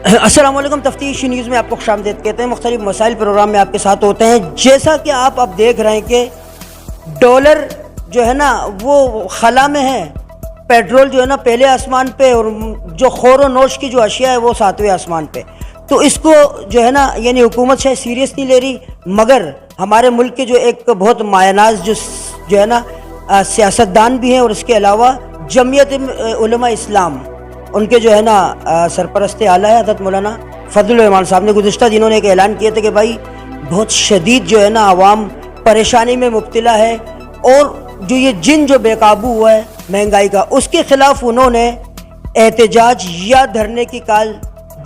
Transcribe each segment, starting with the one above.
السلام علیکم، تفتیش نیوز میں آپ کو خوشامدید کہتے ہیں۔ مختلف مسائل پروگرام میں آپ کے ساتھ ہوتے ہیں۔ جیسا کہ آپ اب دیکھ رہے ہیں کہ ڈالر جو ہے نا وہ خلا میں ہے، پیٹرول جو ہے نا پہلے آسمان پہ، اور جو خور و نوش کی جو اشیاء ہے وہ 7ویں آسمان پہ۔ تو اس کو جو ہے نا یعنی حکومت شاید سیریس نہیں لے رہی، مگر ہمارے ملک کے جو ایک بہت مایہ ناز جو ہے نا سیاستدان بھی ہیں، اور اس کے علاوہ جمعیت علماء اسلام ان کے جو ہے نا سرپرست اعلیٰ حضرت مولانا فضل الرحمان صاحب نے گزشتہ دنوں نے ایک اعلان کیا تھا کہ بھائی بہت شدید جو ہے نا عوام پریشانی میں مبتلا ہے، اور جو یہ جن جو بے قابو ہوا ہے مہنگائی کا، اس کے خلاف انہوں نے احتجاج یا دھرنے کی کال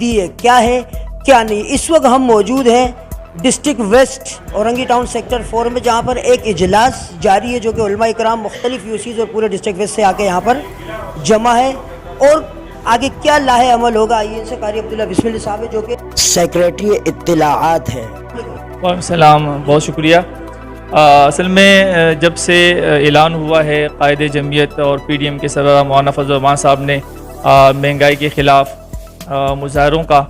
دی ہے۔ کیا ہے کیا نہیں، اس وقت ہم موجود ہیں district west Orangi town sector 4 میں، جہاں پر ایک اجلاس جاری ہے جو کہ علماء اکرام مختلف یوسیز اور پورے ڈسٹرکٹ ویسٹ سے آ کے یہاں پر جمع ہے، اور آگے کیا لاہے عمل ہوگا آئیے ان سے قاری عبداللہ بسم اللہ صاحب جو کہ سیکریٹری اطلاعات ہیں۔ وعلیکم السلام، بہت شکریہ۔ اصل میں جب سے اعلان ہوا ہے قائد جمعیت اور پی ڈی ایم کے سربراہ مولانا فضل الرحمان صاحب نے مہنگائی کے خلاف مظاہروں کا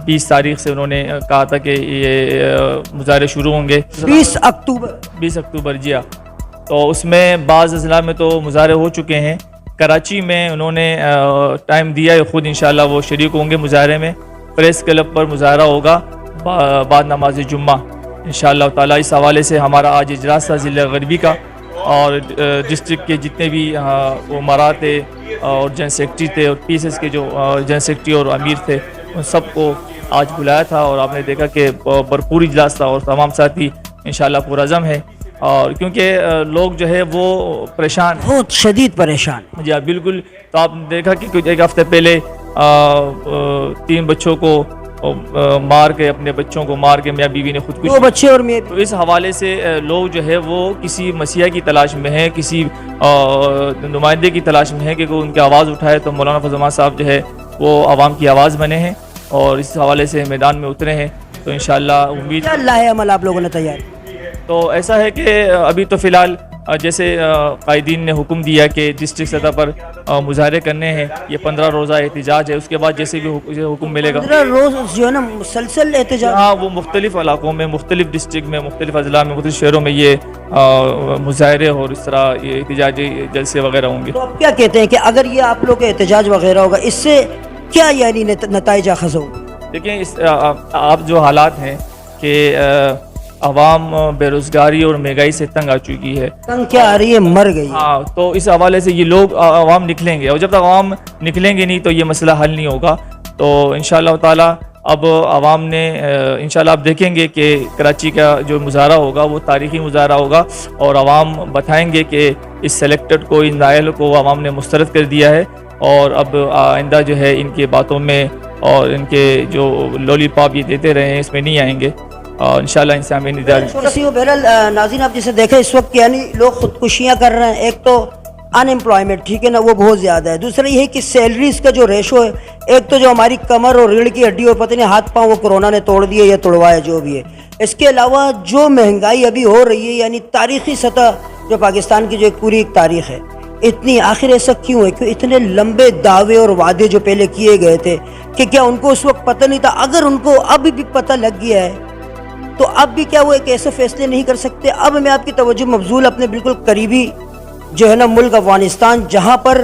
20 تاریخ سے انہوں نے کہا تھا کہ یہ مظاہرے شروع ہوں گے 20 اکتوبر جی ہاں۔ تو اس میں بعض اضلاع میں تو مظاہرے ہو چکے ہیں۔ کراچی میں انہوں نے ٹائم دیا ہے، خود انشاءاللہ وہ شریک ہوں گے مظاہرے میں۔ پریس کلب پر مظاہرہ ہوگا بعد نماز جمعہ انشاءاللہ تعالیٰ۔ اس حوالے سے ہمارا آج اجلاس تھا ضلع غربی کا، اور ڈسٹرکٹ کے جتنے بھی امراء تھے اور جن سیکرٹری تھے، اور پی ایس ایس کے جو جن سیکرٹری اور امیر تھے، ان سب کو آج بلایا تھا، اور آپ نے دیکھا کہ بھرپور اجلاس تھا، اور تمام ساتھی انشاءاللہ پرعزم ہیں، اور کیونکہ لوگ جو ہے وہ پریشان، بہت شدید پریشان۔ جی بالکل۔ تو آپ نے دیکھا کہ کچھ ایک ہفتے پہلے 3 بچوں کو مار کے، اپنے بچوں کو مار کے میاں بیوی نے خودکشی، 2 بچے اور میں۔ تو اس حوالے سے لوگ جو ہے وہ کسی مسیح کی تلاش میں ہیں، کسی نمائندے کی تلاش میں ہیں کہ کوئی ان کی آواز اٹھائے۔ تو مولانا فضل الرحمان صاحب جو ہے وہ عوام کی آواز بنے ہیں، اور اس حوالے سے میدان میں اترے ہیں۔ تو انشاءاللہ امید کیا لاہے عمل آپ لوگوں نے تیار؟ تو ایسا ہے کہ ابھی تو فی الحال جیسے قائدین نے حکم دیا کہ ڈسٹرکٹ سطح پر مظاہرے کرنے ہیں، یہ 15 روزہ احتجاج ہے۔ اس کے بعد جیسے بھی حکم ملے گا 15 روز جو ہے نا مسلسل احتجاج، ہاں وہ مختلف علاقوں میں، مختلف ڈسٹرکٹ میں، مختلف اضلاع میں، مختلف شہروں میں یہ مظاہرے اور اس طرح یہ احتجاجی جلسے وغیرہ ہوں گے۔ تو آپ کیا کہتے ہیں کہ اگر یہ آپ لوگ کا احتجاج وغیرہ ہوگا، اس سے کیا یعنی نتائج اخذ ہوگا؟ دیکھیں آپ جو حالات ہیں کہ عوام بے روزگاری اور مہنگائی سے تنگ آ چکی ہے۔ تنگ کیا آ رہی ہے، مر گئی۔ ہاں، تو اس حوالے سے یہ لوگ عوام نکلیں گے، اور جب تک عوام نکلیں گے نہیں تو یہ مسئلہ حل نہیں ہوگا۔ تو انشاءاللہ تعالیٰ اب عوام نے انشاءاللہ آپ دیکھیں گے کہ کراچی کا جو مظاہرہ ہوگا وہ تاریخی مظاہرہ ہوگا، اور عوام بتائیں گے کہ اس سلیکٹڈ کو، ان نائل کو عوام نے مسترد کر دیا ہے، اور اب آئندہ جو ہے ان کی باتوں میں اور ان کے جو لولی پاپ یہ دیتے رہے ہیں اس میں نہیں آئیں گے، اور انشاءاللہ ان سے ہمیں بہرحال ناظرین آپ جسے دیکھیں اس وقت یعنی لوگ خودکشیاں کر رہے ہیں۔ ایک تو ان امپلائمنٹ ٹھیک ہے نا، وہ بہت زیادہ ہے۔ دوسرا یہ ہے کہ سیلریز کا جو ریشو ہے، ایک تو جو ہماری کمر اور ریڑھ کی ہڈی اور پتہ نہیں ہاتھ پاؤں وہ کورونا نے توڑ دیے یا توڑوایا جو بھی ہے۔ اس کے علاوہ جو مہنگائی ابھی ہو رہی ہے، یعنی تاریخی سطح جو پاکستان کی جو ایک پوری ایک تاریخ ہے، اتنی آخر ایسا کیوں ہے؟ کہ اتنے لمبے دعوے اور وعدے جو پہلے کیے گئے تھے کہ کیا ان کو اس وقت پتہ نہیں تھا؟ اگر ان کو اب بھی پتہ لگ گیا ہے تو اب بھی کیا وہ ایک ایسے فیصلے نہیں کر سکتے؟ اب میں آپ کی توجہ مبذول اپنے بالکل قریبی جو ہے نا ملک افغانستان، جہاں پر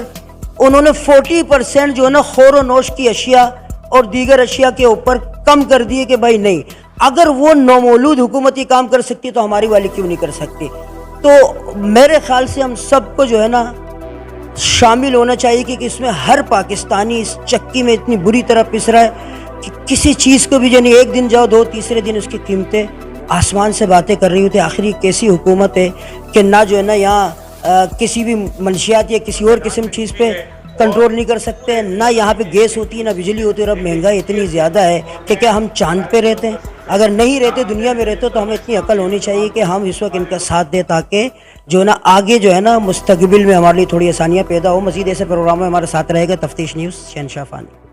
انہوں نے 40% جو ہے نا خور و نوش کی اشیاء اور دیگر اشیاء کے اوپر کم کر دیے کہ بھائی نہیں، اگر وہ نومولود حکومت یہ کام کر سکتی تو ہماری والی کیوں نہیں کر سکتی؟ تو میرے خیال سے ہم سب کو جو ہے نا شامل ہونا چاہیے کہ اس میں ہر پاکستانی اس چکی میں اتنی بری طرح پس رہا ہے کہ کسی چیز کو بھی یعنی ایک دن جاؤ 2 تیسرے دن اس کی قیمتیں آسمان سے باتیں کر رہی ہوتی ہیں۔ آخری کیسی حکومت ہے کہ نہ جو ہے نا یہاں کسی بھی منشیات یا کسی اور قسم چیز پہ کنٹرول نہیں کر سکتے، نہ یہاں پہ گیس ہوتی ہے، نہ بجلی ہوتی ہے، اور اب مہنگائی اتنی زیادہ ہے کہ کیا ہم چاند پہ رہتے ہیں؟ اگر نہیں رہتے، دنیا میں رہتے، تو ہمیں اتنی عقل ہونی چاہیے کہ ہم اس وقت ان کا ساتھ دیں، تاکہ جو ہے نا آگے جو ہے نا مستقبل میں ہمارے لیے تھوڑی آسانیاں پیدا ہو۔ مزید ایسے پروگرام میں ہمارے ساتھ رہے گا تفتیش نیوز، شہنشاہ فانی۔